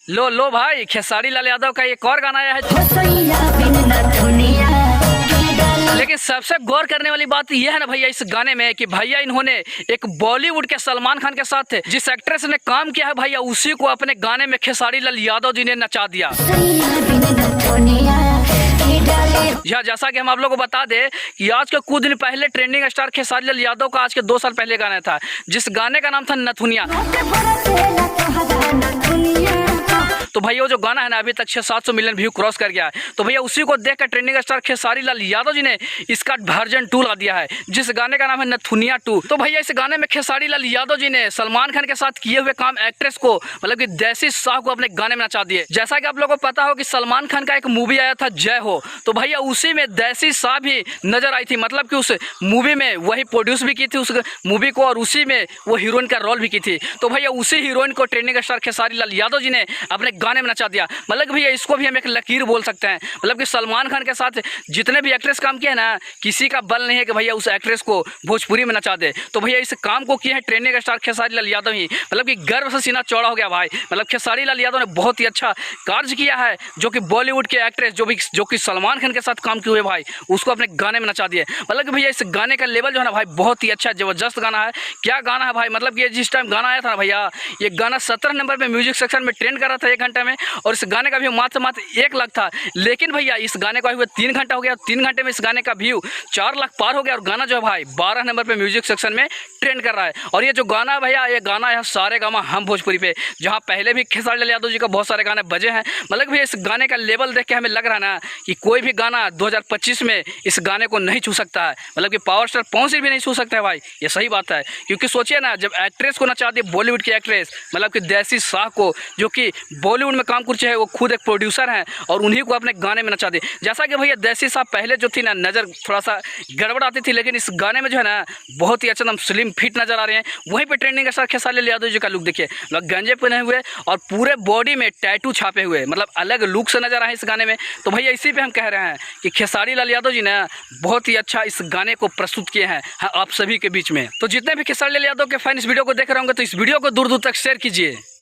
लो लो भाई, खेसारी लाल यादव का एक और गाना आया है। लेकिन सबसे गौर करने वाली बात यह है ना भैया इस गाने में कि भैया इन्होंने एक बॉलीवुड के सलमान खान के साथ जिस एक्ट्रेस ने काम किया है भैया उसी को अपने गाने में खेसारी लाल यादव जी ने नचा दिया। यह जैसा कि हम आप लोगों को बता दें कि आज के कुछ दिन पहले ट्रेंडिंग स्टार खेसारी लाल यादव का आज के 2 साल पहले गाना था, जिस गाने का नाम था नथुनिया। तो भैया वो जो गाना है ना अभी तक 600-700 मिलियन व्यू क्रॉस कर गया है। तो भैया उसी को देखकर ट्रेंडिंग स्टार खेसारी लाल यादव जी ने इसका वर्जन 2 ला दिया है, जिस गाने का नाम है नथुनिया 2। तो भैया इस गाने में खेसारी लाल यादव जी ने सलमान खान के साथ किए हुए काम एक्ट्रेस को मतलब कि देसी शाह को अपने गाने में नचा दिए। जैसा कि आप लोगों को पता हो कि सलमान खान का एक मूवी आया था जय हो, तो भैया उसी में देसी शाह भी नजर आई थी, मतलब कि उस मूवी में वही प्रोड्यूस भी की थी उस मूवी को और उसी में वो हीरोइन का रोल भी की थी। तो भैया उसी हीरोइन को ट्रेंडिंग स्टार खेसारी लाल यादव जी ने अपने गाने में नचा दिया। मतलब कि भैया इसको भी हम एक लकीर बोल सकते हैं, मतलब कि सलमान खान के साथ जितने भी एक्ट्रेस काम किए ना किसी का बल नहीं है कि भैया उस एक्ट्रेस को भोजपुरी में नचा दे। तो भैया इस काम को किए हैं ट्रेंडिंग स्टार खेसारी लाल यादव ही, मतलब कि गर्व से सीना चौड़ा हो गया भाई। मतलब खेसारी लाल यादव ने बहुत ही अच्छा कार्य किया है, जो कि बॉलीवुड के एक्ट्रेस जो कि सलमान खान के साथ काम किए हुए भाई उसको अपने गाने में नचा दिए। मतलब कि भैया इस गाने का लेवल जो है ना भाई बहुत ही अच्छा जबरदस्त गाना है। क्या गाना है भाई, मतलब कि जिस टाइम गाना आया था ना भैया ये गाना 17 नंबर पे म्यूजिक सेक्शन में ट्रेंड कर रहा था 1 घंटे में, और इस गाने का व्यू मात्र 1 लाख था। लेकिन भैया इस गाने का हुआ 3 घंटा हो गया, 3 घंटे में इस गाने का व्यू 4 लाख पार हो गया और गाना जो है भाई 12 नंबर पे म्यूजिक सेक्शन में ट्रेंड कर रहा है। और ये जो गाना है भैया ये गाना है सारे गामा हम भोजपुरी पे, जहाँ पहले भी खेसारी लाल यादव जी का बहुत सारे गाने बजे हैं। मतलब भैया इस गाने का लेवल देख के हमें लग रहा है ना कि कोई भी गाना 2025 में इस गाने को नहीं छू सकता है, मतलब कि पावर स्टार पहुँच भी नहीं छू सकता है भाई। ये सही बात है, क्योंकि सोचिए ना जब एक्ट्रेस को नचा दी बॉलीवुड की एक्ट्रेस मतलब कि देसी शाह को, जो कि बॉलीवुड में काम करते हैं, वो खुद एक प्रोड्यूसर हैं और उन्हीं को अपने गाने में नचा दी। जैसा कि भैया देसी शाह पहले जो थी ना नज़र थोड़ा सा गड़बड़ आती थी, लेकिन इस गाने में जो है ना बहुत ही अच्छा एकदम स्लिम फिट नजर आ रहे हैं। वहीं पे ट्रेंडिंग स्टार खेसारी लाल यादव जी का लुक देखिए, मतलब गंजे पहने हुए और पूरे बॉडी में टैटू छापे हुए, मतलब अलग लुक से नजर आए इस गाने में। तो भैया इसी पे हम कह रहे हैं कि खेसारी लाल यादव जी ने बहुत ही अच्छा इस गाने को प्रस्तुत किए हैं आप सभी के बीच में। तो जितने भी खेसारी लाल यादव के फैन इस वीडियो को देख रहे होंगे तो इस वीडियो को दूर दूर तक शेयर कीजिए।